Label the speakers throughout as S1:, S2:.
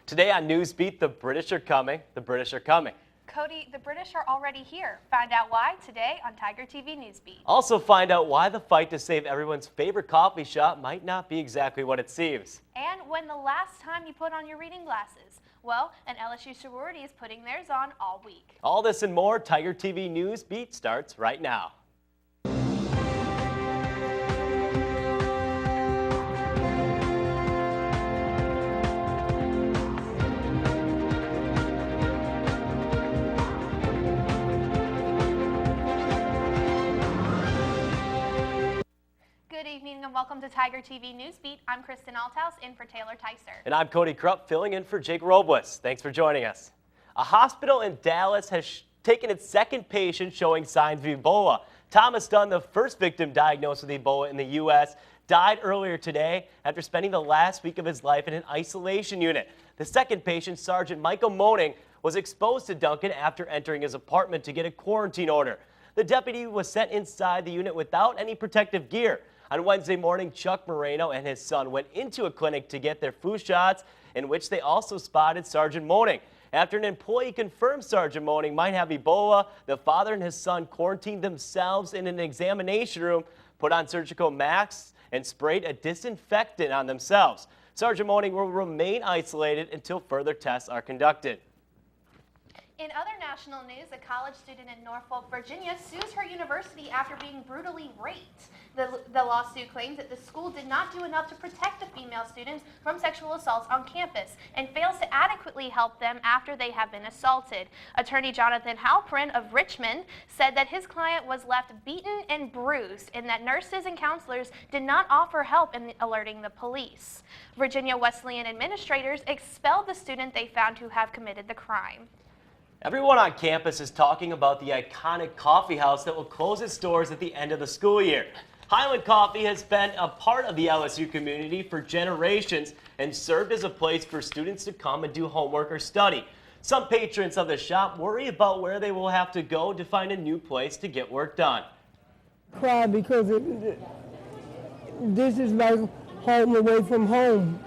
S1: Today on Newsbeat, the British are coming. The British are coming.
S2: Cody, the British are already here. Find out why today on Tiger TV Newsbeat.
S1: Also find out why the fight to save everyone's favorite coffee shop might not be exactly what it seems.
S2: And when the last time you put on your reading glasses? Well, an LSU sorority is putting theirs on all week.
S1: All this and more, Tiger TV Newsbeat starts right now.
S2: Good evening and welcome to Tiger TV Newsbeat. I'm Kristen Althouse in for Taylor Tyser.
S1: And I'm Cody Krupp filling in for Jake Robles. Thanks for joining us. A hospital in Dallas has taken its second patient showing signs of Ebola. Thomas Dunn, the first victim diagnosed with Ebola in the U.S., died earlier today after spending the last week of his life in an isolation unit. The second patient, Sergeant Michael Moaning, was exposed to Duncan after entering his apartment to get a quarantine order. The deputy was sent inside the unit without any protective gear. On Wednesday morning, Chuck Moreno and his son went into a clinic to get their flu shots, in which they also spotted Sergeant Moaning. After an employee confirmed Sergeant Moaning might have Ebola, the father and his son quarantined themselves in an examination room, put on surgical masks, and sprayed a disinfectant on themselves. Sergeant Moaning will remain isolated until further tests are conducted.
S2: In other national news, a college student in Norfolk, Virginia sues her university after being brutally raped. The lawsuit claims that the school did not do enough to protect the female students from sexual assaults on campus and fails to adequately help them after they have been assaulted. Attorney Jonathan Halprin of Richmond said that his client was left beaten and bruised and that nurses and counselors did not offer help in alerting the police. Virginia Wesleyan administrators expelled the student they found to have committed the crime.
S1: Everyone on campus is talking about the iconic coffee house that will close its doors at the end of the school year. Highland Coffee has been a part of the LSU community for generations and served as a place for students to come and do homework or study. Some patrons of the shop worry about where they will have to go to find a new place to get work done.
S3: Cry because this is like home away from home.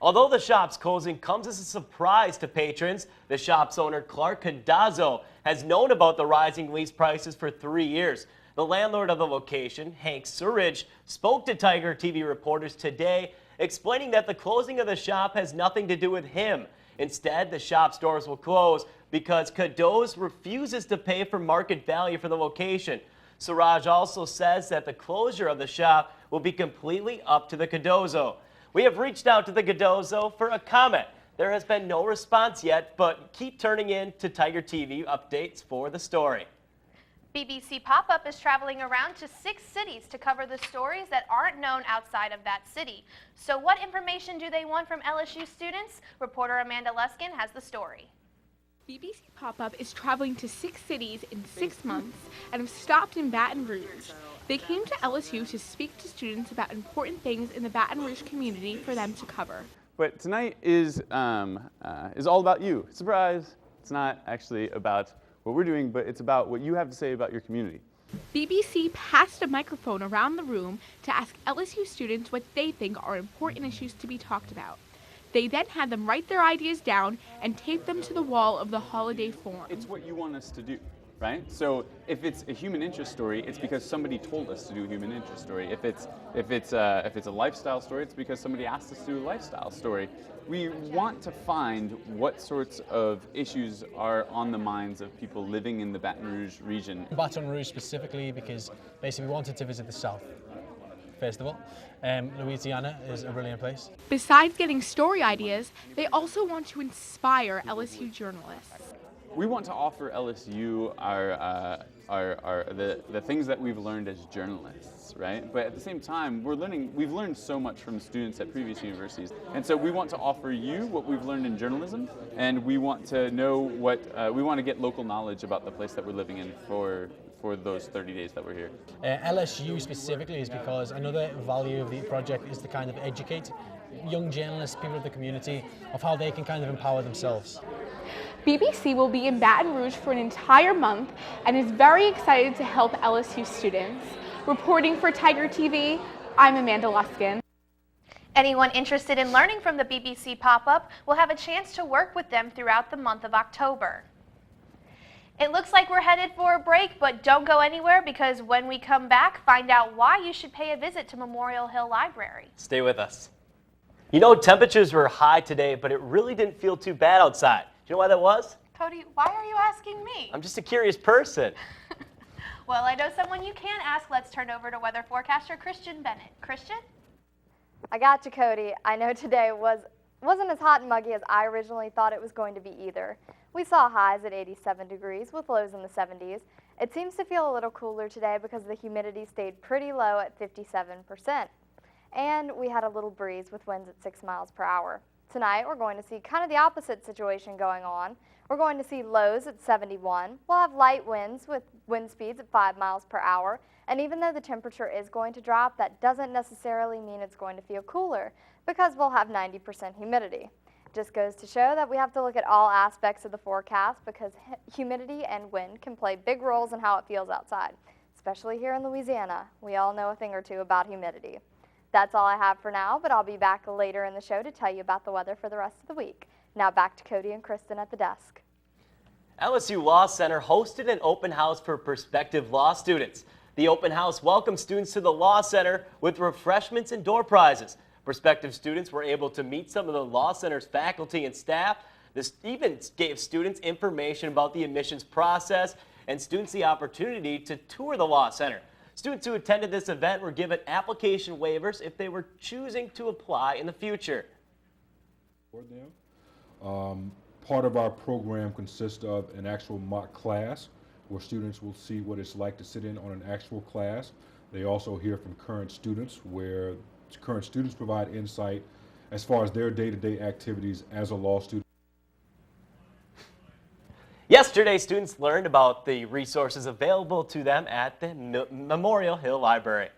S1: Although the shop's closing comes as a surprise to patrons, the shop's owner, Clark Condazzo, has known about the rising lease prices for 3 years. The landlord of the location, Hank Surridge, spoke to Tiger TV reporters today, explaining that the closing of the shop has nothing to do with him. Instead, the shop's doors will close because Condazzo refuses to pay for market value for the location. Surridge also says that the closure of the shop will be completely up to the Condazzo. We have reached out to the Condazzo for a comment. There has been no response yet, but keep turning in to Tiger TV updates for the story.
S2: BBC Pop-Up is traveling around to 6 cities to cover the stories that aren't known outside of that city. So what information do they want from LSU students? Reporter Amanda Luskin has the story.
S4: BBC Pop-Up is traveling to 6 cities in 6 months and have stopped in Baton Rouge. They came to LSU to speak to students about important things in the Baton Rouge community for them to cover.
S5: But tonight is all about you. Surprise! It's not actually about what we're doing, but it's about what you have to say about your community.
S4: BBC passed a microphone around the room to ask LSU students what they think are important issues to be talked about. They then had them write their ideas down and tape them to the wall of the holiday forum.
S5: It's what you want us to do, right? So if it's a human interest story, it's because somebody told us to do a human interest story. If it's a lifestyle story, it's because somebody asked us to do a lifestyle story. We want to find what sorts of issues are on the minds of people living in the Baton Rouge region.
S6: Baton Rouge specifically because basically we wanted to visit the South. First of all, Louisiana is a brilliant place.
S4: Besides getting story ideas, they also want to inspire LSU journalists.
S5: We want to offer LSU the things that we've learned as journalists, right? But at the same time, we've learned so much from students at previous universities. And so we want to offer you what we've learned in journalism, and we want to know we want to get local knowledge about the place that we're living in for those 30 days that we're here.
S6: LSU specifically is because another value of the project is to kind of educate young journalists, people of the community, of how they can kind of empower themselves.
S4: BBC will be in Baton Rouge for an entire month and is very excited to help LSU students. Reporting for Tiger TV, I'm Amanda Luskin.
S2: Anyone interested in learning from the BBC pop-up will have a chance to work with them throughout the month of October. It looks like we're headed for a break, but don't go anywhere because when we come back, find out why you should pay a visit to Memorial Hill Library.
S1: Stay with us. You know, temperatures were high today, but it really didn't feel too bad outside. Do you know why that was?
S2: Cody, why are you asking me?
S1: I'm just a curious person.
S2: Well, I know someone you can ask. Let's turn over to weather forecaster Christian Bennett. Christian?
S7: I got you, Cody. I know today wasn't as hot and muggy as I originally thought it was going to be either. We saw highs at 87 degrees with lows in the 70s. It seems to feel a little cooler today because the humidity stayed pretty low at 57%. And we had a little breeze with winds at 6 miles per hour. Tonight, we're going to see kind of the opposite situation going on. We're going to see lows at 71. We'll have light winds with wind speeds at 5 miles per hour. And even though the temperature is going to drop, that doesn't necessarily mean it's going to feel cooler because we'll have 90% humidity. Just goes to show that we have to look at all aspects of the forecast because humidity and wind can play big roles in how it feels outside, especially here in Louisiana. We all know a thing or two about humidity. That's all I have for now, but I'll be back later in the show to tell you about the weather for the rest of the week. Now back to Cody and Kristen at the desk.
S1: LSU Law Center hosted an open house for prospective law students. The open house welcomed students to the Law Center with refreshments and door prizes. Prospective students were able to meet some of the Law Center's faculty and staff. This even gave students information about the admissions process and students the opportunity to tour the Law Center. Students who attended this event were given application waivers if they were choosing to apply in the future.
S8: Part of our program consists of an actual mock class where students will see what it's like to sit in on an actual class. They also hear from current students where current students provide insight as far as their day-to-day activities as a law student.
S1: Yesterday, students learned about the resources available to them at the Memorial Hill Library.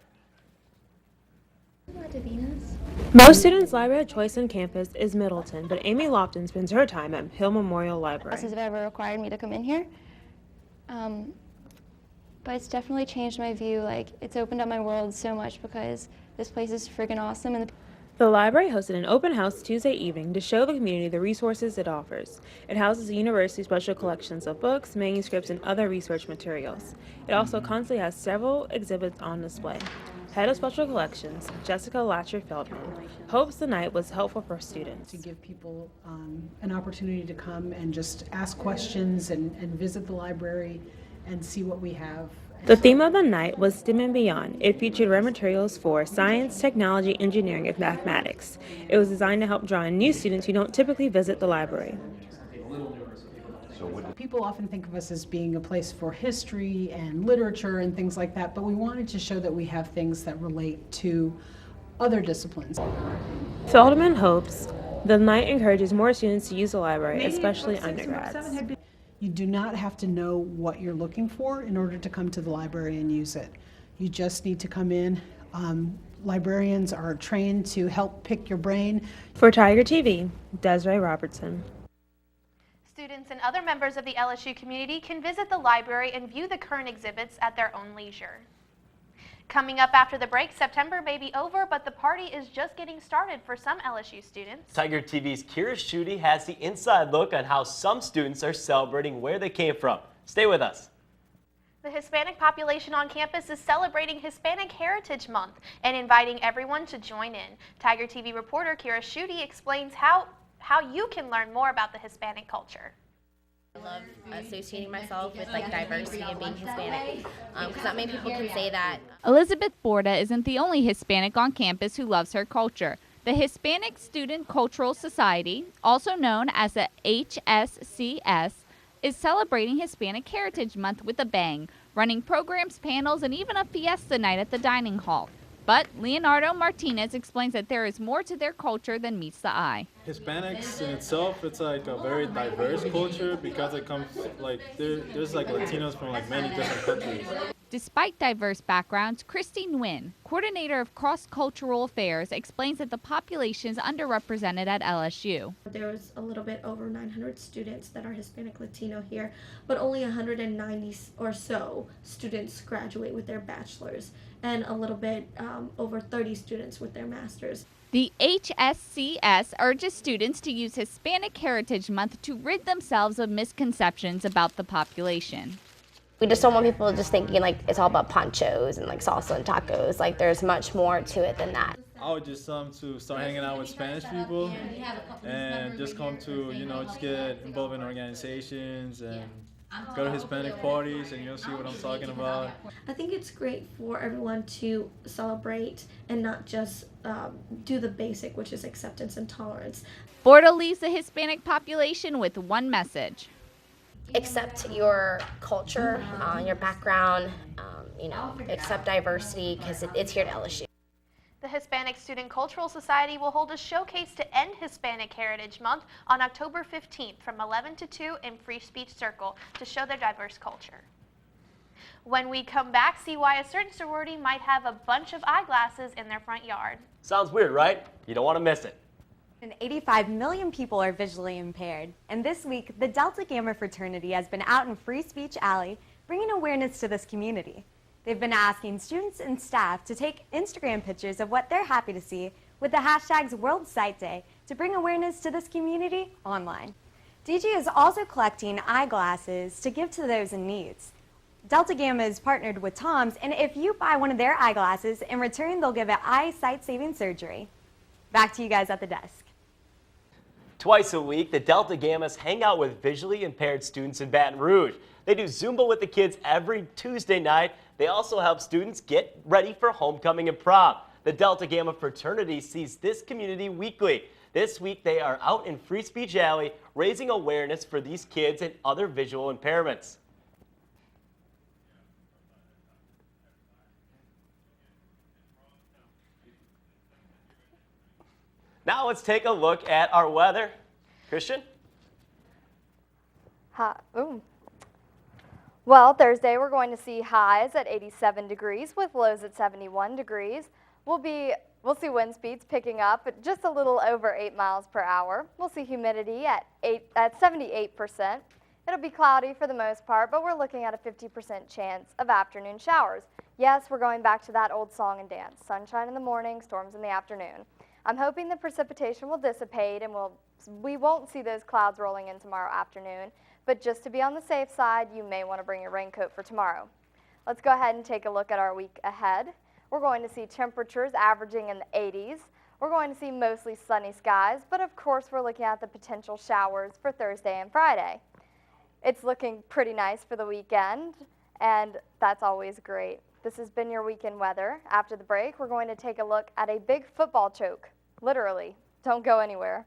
S9: Most students' library of choice on campus is Middleton, but Amy Lofton spends her time at Hill Memorial Library.
S10: Classes have ever required me to come in here, but it's definitely changed my view. Like, it's opened up my world so much because this place is freaking awesome. And
S9: the library hosted an open house Tuesday evening to show the community the resources it offers. It houses the university's special collections of books, manuscripts, and other research materials. It also constantly has several exhibits on display. Head of Special Collections, Jessica Latcher-Feldman, hopes the night was helpful for students.
S11: To give people an opportunity to come and just ask questions and visit the library and see what we have.
S9: The theme of the night was STEM and Beyond. It featured rare materials for science, technology, engineering, and mathematics. It was designed to help draw in new students who don't typically visit the library.
S11: People often think of us as being a place for history and literature and things like that, but we wanted to show that we have things that relate to other disciplines.
S9: Feldman hopes the night encourages more students to use the library, especially undergrads.
S11: You do not have to know what you're looking for in order to come to the library and use it. You just need to come in. Librarians are trained to help pick your brain.
S9: For Tiger TV, Desiree Robertson.
S2: Students and other members of the LSU community can visit the library and view the current exhibits at their own leisure. Coming up after the break, September may be over, but the party is just getting started for some LSU students.
S1: Tiger TV's Kira Schutte has the inside look on how some students are celebrating where they came from. Stay with us.
S2: The Hispanic population on campus is celebrating Hispanic Heritage Month and inviting everyone to join in. Tiger TV reporter Kira Schutte explains how you can learn more about the Hispanic culture.
S12: I love associating myself with diversity and being Hispanic because not many people can say that.
S13: Elizabeth Borda isn't the only Hispanic on campus who loves her culture. The Hispanic Student Cultural Society, also known as the HSCS, is celebrating Hispanic Heritage Month with a bang, running programs, panels, and even a fiesta night at the dining hall. But Leonardo Martinez explains that there is more to their culture than meets the eye.
S14: Hispanics in itself, it's a very diverse culture because it comes there's Latinos from many different countries.
S13: Despite diverse backgrounds, Christy Nguyen, coordinator of cross-cultural affairs, explains that the population is underrepresented at LSU.
S15: There's a little bit over 900 students that are Hispanic Latino here, but only 190 or so students graduate with their bachelor's, and a little bit over 30 students with their master's.
S13: The HSCS urges students to use Hispanic Heritage Month to rid themselves of misconceptions about the population.
S12: We just don't want people just thinking like it's all about ponchos and like salsa and tacos. Like there's much more to it than that.
S14: I would just to start hanging out with Spanish people and just come to, just get involved in organizations and go to Hispanic parties, and you'll see what I'm talking about.
S15: I think it's great for everyone to celebrate and not just do the basic, which is acceptance and tolerance.
S13: Borda leaves the Hispanic population with one message.
S12: Accept your culture, your background, accept diversity because it's here at LSU.
S2: The Hispanic Student Cultural Society will hold a showcase to end Hispanic Heritage Month on October 15th from 11 to 2 in Free Speech Circle to show their diverse culture. When we come back, see why a certain sorority might have a bunch of eyeglasses in their front yard.
S1: Sounds weird, right? You don't want to miss it.
S16: 85 million people are visually impaired, and this week, the Delta Gamma fraternity has been out in Free Speech Alley bringing awareness to this community. They've been asking students and staff to take Instagram pictures of what they're happy to see with the hashtags World Sight Day to bring awareness to this community online. DG is also collecting eyeglasses to give to those in need. Delta Gamma is partnered with Tom's, and if you buy one of their eyeglasses, in return, they'll give an eyesight-saving surgery. Back to you guys at the desk.
S1: Twice a week, the Delta Gammas hang out with visually impaired students in Baton Rouge. They do Zumba with the kids every Tuesday night. They also help students get ready for homecoming and prom. The Delta Gamma fraternity sees this community weekly. This week, they are out in Free Speech Alley raising awareness for these kids and other visual impairments. Now let's take a look at our weather. Christian?
S7: Well, Thursday we're going to see highs at 87 degrees with lows at 71 degrees. We'll see wind speeds picking up at just a little over 8 miles per hour. We'll see humidity at 78%. It'll be cloudy for the most part, but we're looking at a 50% chance of afternoon showers. Yes, we're going back to that old song and dance. Sunshine in the morning, storms in the afternoon. I'm hoping the precipitation will dissipate and we won't see those clouds rolling in tomorrow afternoon, but just to be on the safe side, you may want to bring your raincoat for tomorrow. Let's go ahead and take a look at our week ahead. We're going to see temperatures averaging in the 80s. We're going to see mostly sunny skies, but of course we're looking at the potential showers for Thursday and Friday. It's looking pretty nice for the weekend, and that's always great. This has been your weekend weather. After the break, we're going to take a look at a big football choke. Literally. Don't go anywhere.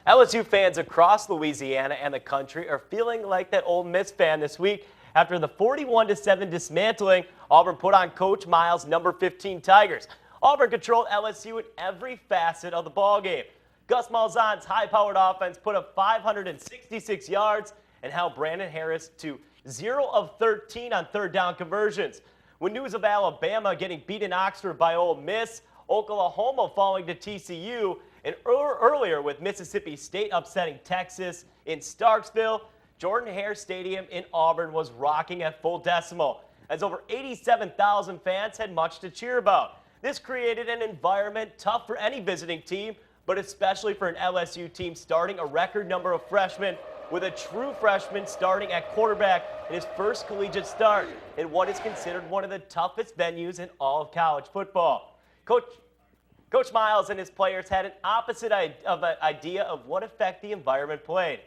S1: LSU fans across Louisiana and the country are feeling like that Ole Miss fan this week after the 41-7 dismantling Auburn put on Coach Miles' number 15 Tigers. Auburn controlled LSU in every facet of the ballgame. Gus Malzahn's high-powered offense put up 566 yards and held Brandon Harris to 0 of 13 on third down conversions. When news of Alabama getting beat in Oxford by Ole Miss, Oklahoma falling to TCU, and earlier with Mississippi State upsetting Texas in Starksville, Jordan-Hare Stadium in Auburn was rocking at full decimal, as over 87,000 fans had much to cheer about. This created an environment tough for any visiting team, but especially for an LSU team starting a record number of freshmen, with a true freshman starting at quarterback in his first collegiate start in what is considered one of the toughest venues in all of college football. Coach Miles and his players had an opposite idea of what effect the environment played.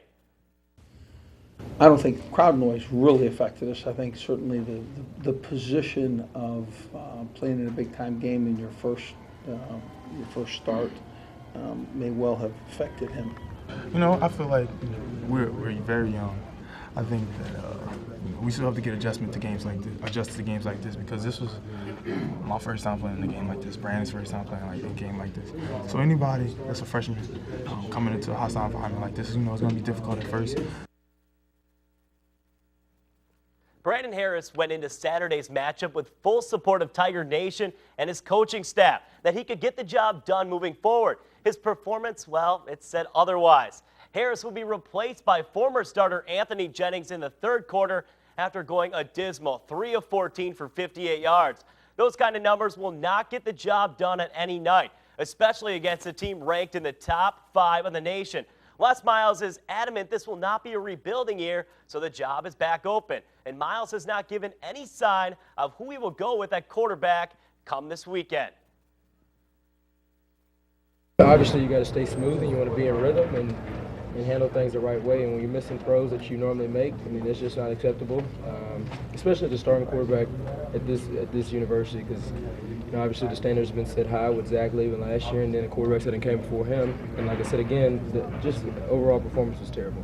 S17: I don't think crowd noise really affected us. I think certainly the position of playing in a big-time game in your first start may well have affected him.
S18: I feel like we're very young. I think that we still have to get adjusted to games like this because this was my first time playing a game like this, Brandon's first time playing a game like this. So anybody that's a freshman coming into a hostile environment like this, it's going to be difficult at first.
S1: Brandon Harris went into Saturday's matchup with full support of Tiger Nation and his coaching staff that he could get the job done moving forward. His performance, well, it said otherwise. Harris will be replaced by former starter Anthony Jennings in the third quarter after going a dismal 3 of 14 for 58 yards. Those kind of numbers will not get the job done at any night, especially against a team ranked in the top 5 of the nation. Les Miles is adamant this will not be a rebuilding year, so the job is back open. And Miles has not given any sign of who he will go with at quarterback come this weekend.
S19: Obviously, you got to stay smooth and you want to be in rhythm and handle things the right way. And when you're missing throws that you normally make, I mean, that's just not acceptable, especially as a starting quarterback at this university, because obviously the standards have been set high with Zach leaving last year, and then the quarterbacks that came before him. And like I said again, just the overall performance was terrible.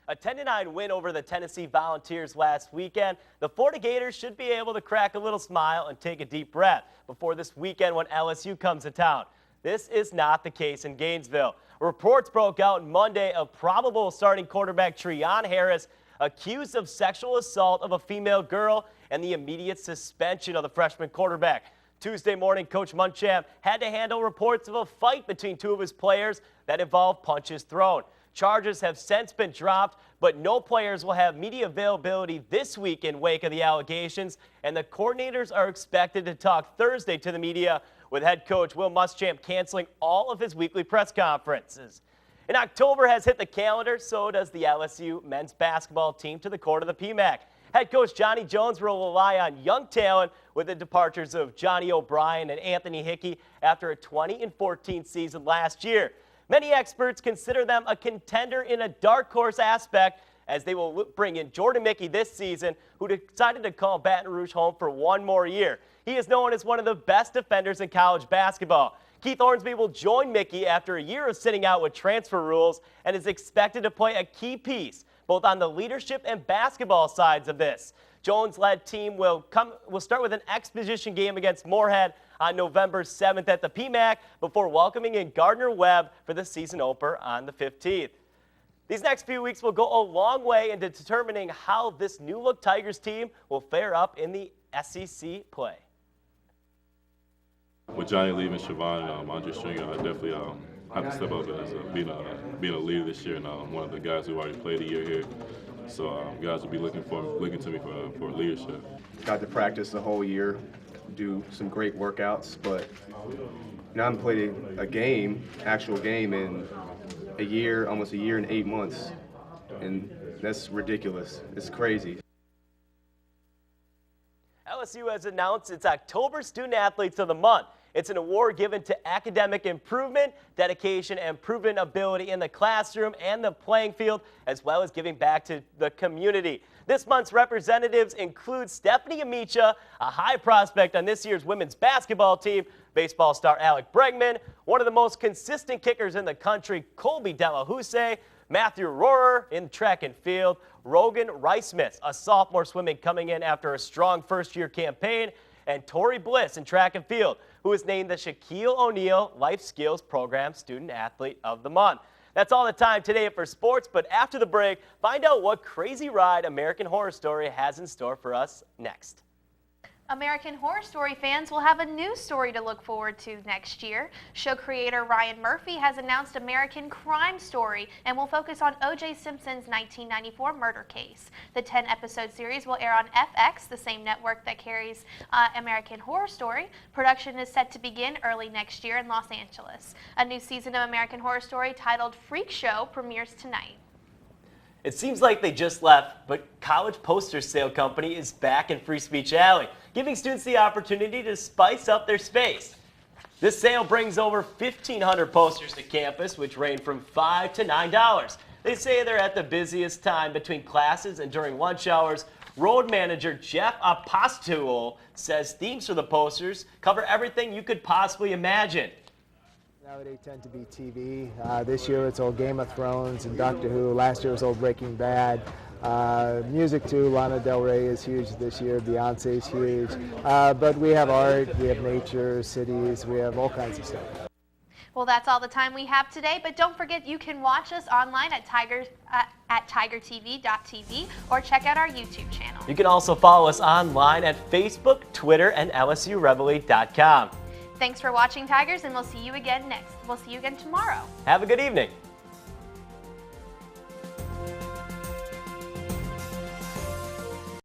S1: A 10-9 win over the Tennessee Volunteers last weekend. The Florida Gators should be able to crack a little smile and take a deep breath before this weekend when LSU comes to town. This is not the case in Gainesville. Reports broke out Monday of probable starting quarterback Treon Harris accused of sexual assault of a female girl and the immediate suspension of the freshman quarterback. Tuesday morning, Coach Muncham had to handle reports of a fight between two of his players that involved punches thrown. Charges have since been dropped, but no players will have media availability this week in wake of the allegations, and the coordinators are expected to talk Thursday to the media, with head coach Will Muschamp canceling all of his weekly press conferences. And October has hit the calendar, so does the LSU men's basketball team to the court of the PMAC. Head coach Johnny Jones will rely on young talent with the departures of Johnny O'Brien and Anthony Hickey after a 20-14 season last year. Many experts consider them a contender in a dark horse aspect, as they will bring in Jordan Mickey this season, who decided to call Baton Rouge home for one more year. He is known as one of the best defenders in college basketball. Keith Hornsby will join Mickey after a year of sitting out with transfer rules and is expected to play a key piece both on the leadership and basketball sides of this. Jones-led team will start with an exhibition game against Moorhead on November 7th at the PMAC before welcoming in Gardner-Webb for the season opener on the 15th. These next few weeks will go a long way into determining how this new-look Tigers team will fare up in the SEC play.
S20: With Johnny leaving, Siobhan and Andre Stringer, I definitely have to step up as being a leader this year, and one of the guys who already played a year here. So guys will be looking to me for leadership.
S21: Got to practice the whole year, do some great workouts, but I haven't played a actual game in a year, almost a year and 8 months, and that's ridiculous. It's crazy.
S1: LSU has announced its October Student Athletes of the Month. It's an award given to academic improvement, dedication, and proven ability in the classroom and the playing field, as well as giving back to the community. This month's representatives include Stephanie Amicha, a high prospect on this year's women's basketball team, baseball star Alec Bregman, one of the most consistent kickers in the country, Colby Delahousse, Matthew Rohrer in track and field, Rogan Rice-Smith, a sophomore swimming coming in after a strong first-year campaign, and Tori Bliss in track and field, who is named the Shaquille O'Neal Life Skills Program Student Athlete of the Month. That's all the time today for sports, but after the break, find out what crazy ride American Horror Story has in store for us next.
S2: American Horror Story fans will have a new story to look forward to next year. Show creator Ryan Murphy has announced American Crime Story and will focus on O.J. Simpson's 1994 murder case. The 10-episode series will air on FX, the same network that carries American Horror Story. Production is set to begin early next year in Los Angeles. A new season of American Horror Story titled Freak Show premieres tonight.
S1: It seems like they just left, but College Poster Sale Company is back in Free Speech Alley, giving students the opportunity to spice up their space. This sale brings over 1,500 posters to campus, which range from $5 to $9. They say they're at the busiest time between classes and during lunch hours. Road manager Jeff Apostol says themes for the posters cover everything you could possibly imagine.
S22: Now they tend to be TV. This year it's all Game of Thrones and Doctor Who. Last year was all Breaking Bad. Music too. Lana Del Rey is huge this year. Beyonce is huge. But we have art, we have nature, cities, we have all kinds of stuff.
S2: Well, that's all the time we have today, but don't forget you can watch us online at tigertv.tv or check out our YouTube channel.
S1: You can also follow us online at Facebook, Twitter, and LSUReveille.com.
S2: Thanks for watching, Tigers, and we'll see you again tomorrow.
S1: Have a good evening.